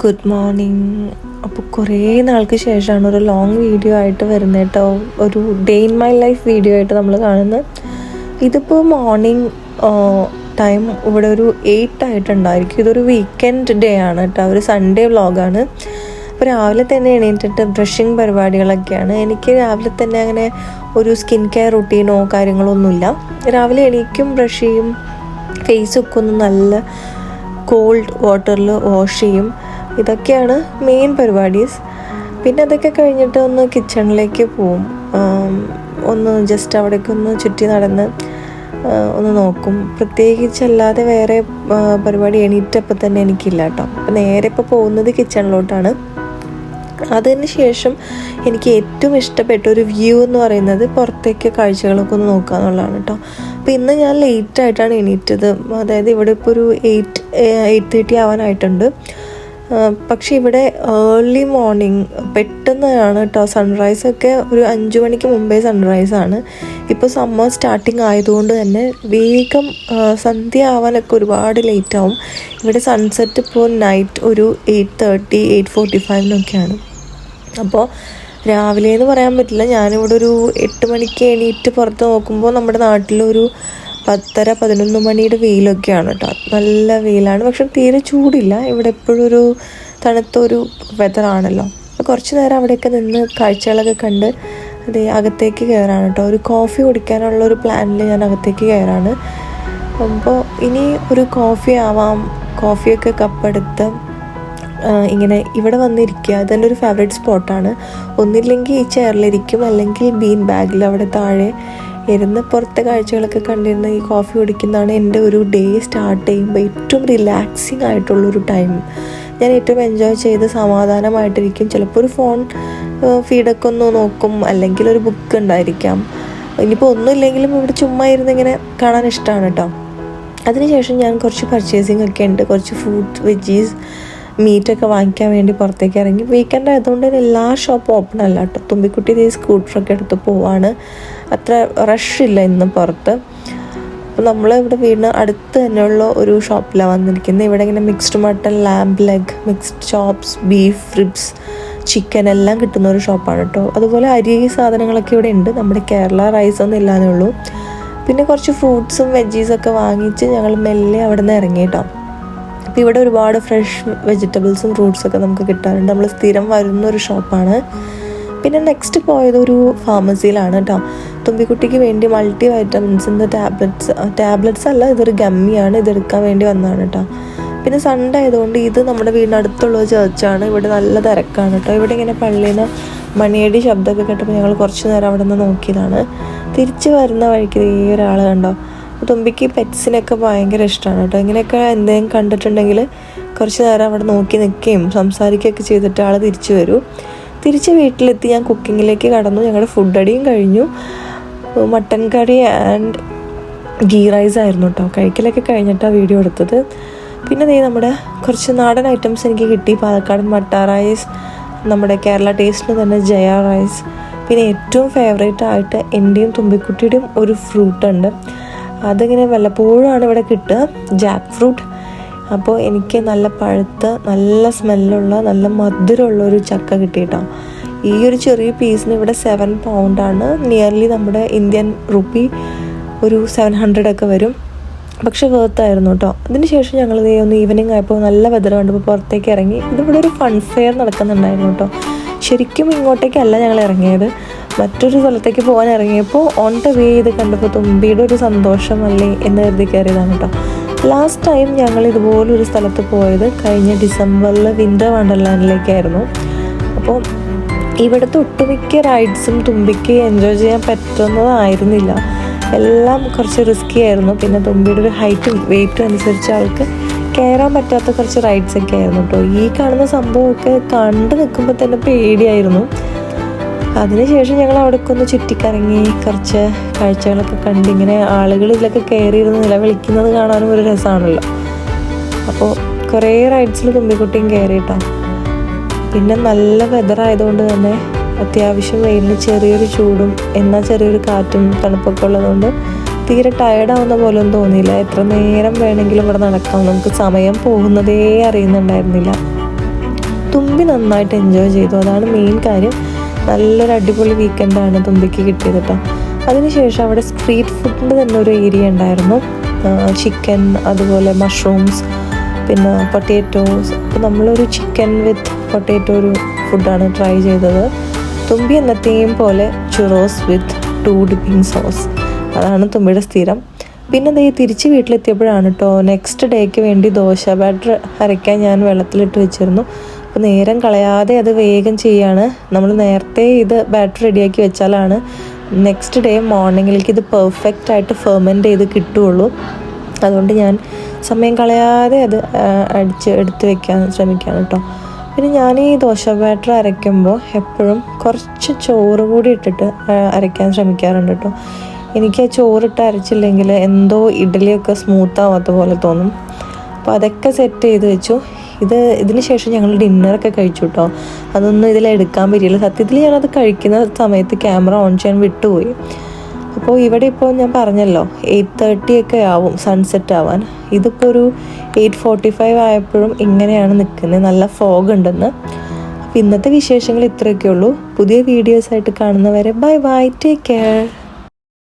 Good morning. അപ്പോൾ കുറേ നാൾക്ക് ശേഷമാണ് ഒരു ലോങ് വീഡിയോ ആയിട്ട് വരുന്നത് കേട്ടോ. ഒരു day in my life video ആയിട്ട് നമ്മൾ കാണുന്നത്. ഇതിപ്പോൾ മോർണിംഗ് ടൈം ഇവിടെ ഒരു 8 ആയിട്ടുണ്ടായിരിക്കും. ഇതൊരു വീക്കെൻഡ് ഡേ ആണ് കേട്ടോ, ഒരു സൺഡേ വ്ളോഗാണ്. അപ്പോൾ രാവിലെ തന്നെ എണീറ്റിട്ട് ബ്രഷിങ് പരിപാടികളൊക്കെയാണ്. എനിക്ക് രാവിലെ തന്നെ അങ്ങനെ ഒരു സ്കിൻ കെയർ റുട്ടീനോ കാര്യങ്ങളോ ഒന്നുമില്ല. രാവിലെ എണീക്കും, ബ്രഷ് ചെയ്യും, ഫേസൊക്കെ ഒന്ന് നല്ല കോൾഡ് വാട്ടറിൽ വാഷ് ചെയ്യും. ഇതൊക്കെയാണ് മെയിൻ പരിപാടീസ്. പിന്നെ അതൊക്കെ കഴിഞ്ഞിട്ട് ഒന്ന് കിച്ചണിലേക്ക് പോവും. ഒന്ന് ജസ്റ്റ് അവിടേക്ക് ഒന്ന് ചുറ്റി നടന്ന് ഒന്ന് നോക്കും. പ്രത്യേകിച്ചല്ലാതെ വേറെ പരിപാടി എണീറ്റപ്പോൾ തന്നെ എനിക്കില്ല കേട്ടോ. അപ്പം നേരെ ഇപ്പോൾ പോകുന്നത് കിച്ചണിലോട്ടാണ്. അതിന് ശേഷം എനിക്ക് ഏറ്റവും ഇഷ്ടപ്പെട്ട ഒരു വ്യൂ എന്ന് പറയുന്നത് പുറത്തേക്ക് കാഴ്ചകളൊക്കെ ഒന്ന് നോക്കുക എന്നുള്ളതാണ് കേട്ടോ. അപ്പോൾ ഇന്ന് ഞാൻ ലേറ്റായിട്ടാണ് എണീറ്റത്. അതായത് ഇവിടെ ഇപ്പോൾ ഒരു 8:30 ആവാനായിട്ടുണ്ട്. പക്ഷേ ഇവിടെ ഏർലി മോർണിംഗ് പെട്ടെന്നാണ് കേട്ടോ. സൺറൈസൊക്കെ ഒരു 5 മണിക്ക് മുമ്പേ സൺറൈസാണ്. ഇപ്പോൾ സമ്മർ സ്റ്റാർട്ടിങ് ആയതുകൊണ്ട് തന്നെ വേഗം സന്ധ്യ ആവാനൊക്കെ ഒരുപാട് ലേറ്റാവും. ഇവിടെ സൺസെറ്റ് ഇപ്പോൾ നൈറ്റ് ഒരു 8:30 8:45 അപ്പോൾ രാവിലെ എന്ന് പറയാൻ പറ്റില്ല. ഞാനിവിടെ ഒരു 8 മണിക്ക് എണീറ്റ് പുറത്ത് നോക്കുമ്പോൾ നമ്മുടെ നാട്ടിലൊരു 10:30 മണിയുടെ വെയിലൊക്കെയാണ് കേട്ടോ. നല്ല വെയിലാണ്, പക്ഷെ തീരെ ചൂടില്ല. ഇവിടെ എപ്പോഴും ഒരു തണുത്തൊരു വെതറാണല്ലോ. അപ്പോൾ കുറച്ച് നേരം അവിടെയൊക്കെ നിന്ന് കാഴ്ചകളൊക്കെ കണ്ട് അതേ അകത്തേക്ക് കയറാണ് കേട്ടോ. ഒരു കോഫി കുടിക്കാനുള്ള ഒരു പ്ലാനിൽ ഞാൻ അകത്തേക്ക് കയറാണ്. അപ്പോൾ ഇനി ഒരു കോഫി ആവാം, കോഫിയൊക്കെ കപ്പെടുത്ത് ഇങ്ങനെ ഇവിടെ വന്നിരിക്കുക. അതെൻ്റെ ഒരു ഫേവറേറ്റ് സ്പോട്ടാണ്. ഒന്നില്ലെങ്കിൽ ഈ ചെയറിലിരിക്കും, അല്ലെങ്കിൽ ബീൻ ബാഗിൽ അവിടെ താഴെ ഇരുന്ന് പുറത്തെ കാഴ്ചകളൊക്കെ കണ്ടിരുന്ന് ഈ കോഫി കുടിക്കുന്നതാണ് എൻ്റെ ഒരു ഡേ സ്റ്റാർട്ട് ചെയ്യുമ്പോൾ ഏറ്റവും റിലാക്സിങ് ആയിട്ടുള്ളൊരു ടൈം. ഞാൻ ഏറ്റവും എൻജോയ് ചെയ്ത് സമാധാനമായിട്ടിരിക്കും. ചിലപ്പോൾ ഒരു ഫോൺ ഫീഡൊക്കെ ഒന്ന് നോക്കും, അല്ലെങ്കിൽ ഒരു ബുക്ക് ഉണ്ടായിരിക്കാം. ഇനിയിപ്പോൾ ഒന്നുമില്ലെങ്കിലും ഇവിടെ ചുമ്മാ ഇരുന്ന് ഇങ്ങനെ കാണാൻ ഇഷ്ടമാണ് കേട്ടോ. അതിനുശേഷം ഞാൻ കുറച്ച് പർച്ചേസിങ് ഒക്കെ ഉണ്ട്. കുറച്ച് ഫ്രൂട്ട്, വെജീസ്, മീറ്റൊക്കെ വാങ്ങിക്കാൻ വേണ്ടി പുറത്തേക്ക് ഇറങ്ങി. വീക്കെൻഡ് ആയതുകൊണ്ട് തന്നെ എല്ലാ ഷോപ്പും ഓപ്പൺ അല്ല കേട്ടോ. തുമ്പിക്കുട്ടി ഈ സ്കൂട്ടറൊക്കെ എടുത്ത് പോവാണ്. അത്ര റഷില്ല ഇന്ന് പുറത്ത്. അപ്പോൾ നമ്മൾ ഇവിടെ വീടിന് അടുത്ത് തന്നെയുള്ള ഒരു ഷോപ്പിലാണ് വന്നിരിക്കുന്നത്. ഇവിടെ ഇങ്ങനെ mixed mutton, lamb leg, mixed chops, beef ribs, chicken എല്ലാം കിട്ടുന്ന ഒരു ഷോപ്പാണ് കേട്ടോ. അതുപോലെ അരി സാധനങ്ങളൊക്കെ ഇവിടെ ഉണ്ട്. നമ്മുടെ കേരള റൈസ് ഒന്നും ഇല്ലാന്നേ ഉള്ളൂ. പിന്നെ കുറച്ച് ഫ്രൂട്ട്സും വെജീസൊക്കെ വാങ്ങിച്ച് ഞങ്ങൾ മെല്ലെ അവിടെ നിന്ന് ഇറങ്ങി കേട്ടോ. അപ്പോൾ ഇവിടെ ഒരുപാട് ഫ്രഷ് വെജിറ്റബിൾസും ഫ്രൂട്ട്സൊക്കെ നമുക്ക് കിട്ടാറുണ്ട്. നമ്മൾ സ്ഥിരം വരുന്നൊരു ഷോപ്പാണ്. പിന്നെ നെക്സ്റ്റ് പോയത് ഒരു ഫാർമസിയിലാണ് കേട്ടോ. തുമ്പിക്കുട്ടിക്ക് വേണ്ടി മൾട്ടി വൈറ്റമിൻസിൻ്റെ ടാബ്ലറ്റ്സ് അല്ല, ഇതൊരു ഗമ്മിയാണ്. ഇതെടുക്കാൻ വേണ്ടി വന്നതാണ് കേട്ടോ. പിന്നെ സൺഡേ ആയതുകൊണ്ട് ഇത് നമ്മുടെ വീടിനടുത്തുള്ള ചേർച്ചാണ്. ഇവിടെ നല്ല തിരക്കാണ് കേട്ടോ. ഇവിടെ ഇങ്ങനെ പള്ളിയിൽ നിന്ന് മണിയടി ശബ്ദമൊക്കെ കേട്ടപ്പോൾ ഞങ്ങൾ കുറച്ച് നേരം അവിടെ നിന്ന് നോക്കിയതാണ്. തിരിച്ച് വരുന്ന വഴിക്ക് ഈ ഒരാൾ കണ്ടോ. തുമ്പിക്ക് പെറ്റ്സിനൊക്കെ ഭയങ്കര ഇഷ്ടമാണ് കേട്ടോ. ഇങ്ങനെയൊക്കെ എന്തെങ്കിലും കണ്ടിട്ടുണ്ടെങ്കിൽ കുറച്ച് നേരം അവിടെ നോക്കി നിൽക്കുകയും സംസാരിക്കുകയൊക്കെ ചെയ്തിട്ട് ആൾ തിരിച്ചു വരും. തിരിച്ച് വീട്ടിലെത്തി ഞാൻ കുക്കിങ്ങിലേക്ക് കടന്നു. ഞങ്ങളുടെ ഫുഡ് അടിയും കഴിഞ്ഞു. Mutton curry and ghee rice ആയിരുന്നു കേട്ടോ. കഴിക്കലൊക്കെ കഴിഞ്ഞിട്ടാണ് വീഡിയോ എടുത്തത്. പിന്നെ നമ്മുടെ കുറച്ച് നാടൻ ഐറ്റംസ് എനിക്ക് കിട്ടി. പാലക്കാടൻ മട്ട റൈസ്, നമ്മുടെ കേരള ടേസ്റ്റിന് തന്നെ ജയ റൈസ്. പിന്നെ ഏറ്റവും ഫേവറേറ്റ് ആയിട്ട് എൻ്റെയും തുമ്പിക്കുട്ടിയുടെയും ഒരു ഫ്രൂട്ട് ഉണ്ട്. അതിങ്ങനെ വല്ലപ്പോഴുമാണ് ഇവിടെ കിട്ടുക, ജാക്ക് ഫ്രൂട്ട്. അപ്പോൾ എനിക്ക് നല്ല പഴുത്ത, നല്ല സ്മെല്ലുള്ള, നല്ല മധുരമുള്ള ഒരു ചക്ക കിട്ടിയിട്ടോ. ഈ ഒരു ചെറിയ പീസിന് ഇവിടെ 7 പൗണ്ടാണ്. നിയർലി നമ്മുടെ ഇന്ത്യൻ റുപ്പി ഒരു 700 ഒക്കെ വരും. പക്ഷെ വേർത്തായിരുന്നു കേട്ടോ. അതിനുശേഷം ഞങ്ങൾ ഒന്ന് ഈവനിങ് ആയപ്പോൾ നല്ല വെതർ കണ്ടപ്പോൾ പുറത്തേക്ക് ഇറങ്ങി. ഇതിവിടെ ഒരു ഫൺ ഫെയർ നടക്കുന്നുണ്ടായിരുന്നു കേട്ടോ. ശരിക്കും ഇങ്ങോട്ടേക്കല്ല ഞങ്ങൾ ഇറങ്ങിയത്, മറ്റൊരു സ്ഥലത്തേക്ക് പോകാൻ ഇറങ്ങിയപ്പോൾ ഓൺ ദ വേ ഇത് കണ്ടപ്പോൾ തുമ്പിയുടെ ഒരു സന്തോഷമല്ലേ എന്ന് കരുതി കയറിയതാണ് കേട്ടോ. ലാസ്റ്റ് ടൈം ഞങ്ങൾ ഇതുപോലൊരു സ്ഥലത്ത് പോയത് കഴിഞ്ഞ ഡിസംബറിൽ വിൻ്റർ വണ്ടർലാൻഡിലേക്കായിരുന്നു. അപ്പോൾ ഇവിടുത്തെ ഒട്ടുമിക്ക റൈഡ്സും തുമ്പിക്ക് എൻജോയ് ചെയ്യാൻ പറ്റുന്നതായിരുന്നില്ല. എല്ലാം കുറച്ച് റിസ്കി ആയിരുന്നു. പിന്നെ തുമ്പിയുടെ ഒരു ഹൈറ്റും വെയ്റ്റും അനുസരിച്ച് ആൾക്ക് കയറാൻ പറ്റാത്ത കുറച്ച് റൈഡ്സൊക്കെ ആയിരുന്നു കേട്ടോ. ഈ കാണുന്ന സംഭവമൊക്കെ കണ്ടു നിൽക്കുമ്പോൾ തന്നെ പേടിയായിരുന്നു. അതിനുശേഷം ഞങ്ങൾ അവിടേക്ക് ഒന്ന് ചുറ്റിക്കറങ്ങി കുറച്ച് കാഴ്ചകളൊക്കെ കണ്ട് ഇങ്ങനെ ആളുകൾ ഇതിലൊക്കെ കയറിയിരുന്ന് നിലവിളിക്കുന്നത് കാണാനും ഒരു രസമാണല്ലോ. അപ്പോൾ കുറേ റൈഡ്സിൽ തുമ്പിക്കുട്ടിയും കയറി കേട്ടോ. പിന്നെ നല്ല വെതറായതുകൊണ്ട് തന്നെ അത്യാവശ്യം വെയിലിന് ചെറിയൊരു ചൂടും എന്നാൽ ചെറിയൊരു കാറ്റും തണുപ്പൊക്കെ ഉള്ളതുകൊണ്ട് തീരെ ടയർഡാവുന്ന പോലെ ഒന്നും തോന്നിയില്ല. എത്ര നേരം വേണമെങ്കിലും ഇവിടെ നടക്കാം, നമുക്ക് സമയം പോകുന്നതേ അറിയുന്നുണ്ടായിരുന്നില്ല. തുമ്പി നന്നായിട്ട് എൻജോയ് ചെയ്തു. അതാണ് മെയിൻ കാര്യം. നല്ലൊരു അടിപൊളി വീക്കെൻഡാണ് തുമ്പിക്ക് കിട്ടിയത് കേട്ടോ. അതിനുശേഷം അവിടെ സ്ട്രീറ്റ് ഫുഡിൻ്റെ തന്നെ ഒരു ഏരിയ ഉണ്ടായിരുന്നു. ചിക്കൻ, അതുപോലെ മഷ്റൂംസ്, പിന്നെ പൊട്ടാറ്റോസ്. അപ്പോൾ നമ്മളൊരു ചിക്കൻ വിത്ത് പൊട്ടാറ്റോ ഒരു ഫുഡാണ് ട്രൈ ചെയ്തത്. തുമ്പി എന്നത്തെയും പോലെ ചുറോസ് വിത്ത് 2 ഡിപ്പിംഗ് സോസ്, അതാണ് തുമ്പിയുടെ സ്ഥിരം. പിന്നെ ദേ തിരിച്ച് വീട്ടിലെത്തിയപ്പോഴാണ് കേട്ടോ നെക്സ്റ്റ് ഡേക്ക് വേണ്ടി ദോശ ബാറ്റർ അരയ്ക്കാൻ ഞാൻ വെള്ളത്തിലിട്ട് വെച്ചിരുന്നു. അപ്പോൾ നേരം കളയാതെ അത് വേഗം ചെയ്യാണ്. നമ്മൾ നേരത്തെ ഇത് ബാറ്റർ റെഡിയാക്കി വെച്ചാലാണ് നെക്സ്റ്റ് ഡേ മോർണിംഗിലേക്ക് ഇത് പെർഫെക്റ്റ് ആയിട്ട് ഫെർമെൻറ്റ് ചെയ്ത് കിട്ടുകയുള്ളൂ. അതുകൊണ്ട് ഞാൻ സമയം കളയാതെ അത് എടുത്ത് വെക്കാൻ ശ്രമിക്കുകയാണ് കേട്ടോ. പിന്നെ ഞാൻ ഈ ദോശ ബാറ്റർ അരയ്ക്കുമ്പോൾ എപ്പോഴും കുറച്ച് ചോറ് കൂടി ഇട്ടിട്ട് അരയ്ക്കാൻ ശ്രമിക്കാറുണ്ട് കേട്ടോ. എനിക്ക് ആ ചോറിട്ട് അരച്ചില്ലെങ്കിൽ എന്തോ ഇഡ്ഡലിയൊക്കെ സ്മൂത്ത് ആവാത്ത പോലെ തോന്നും. അപ്പോൾ അതൊക്കെ സെറ്റ് ചെയ്ത് വെച്ചു. ഇതിന് ശേഷം ഞങ്ങൾ ഡിന്നറൊക്കെ കഴിച്ചു കേട്ടോ. അതൊന്നും ഇതിലെടുക്കാൻ പറ്റിയില്ല. സത്യത്തിൽ ഞാനത് കഴിക്കുന്ന സമയത്ത് ക്യാമറ ഓൺ ചെയ്യാൻ വിട്ടുപോയി. അപ്പോൾ ഇവിടെ ഇപ്പോൾ ഞാൻ പറഞ്ഞല്ലോ 8:30 ഒക്കെ ആവും സൺസെറ്റ് ആവാൻ. ഇതിപ്പോൾ ഒരു 8:45 ആയപ്പോഴും ഇങ്ങനെയാണ് നിൽക്കുന്നത്. നല്ല ഫോഗ് ഉണ്ടെന്ന്. അപ്പോൾ ഇന്നത്തെ വിശേഷങ്ങൾ ഇത്രയൊക്കെ ഉള്ളൂ. പുതിയ വീഡിയോസായിട്ട് കാണുന്നവരെ ബൈ ബൈ, ടേക്ക് കെയർ.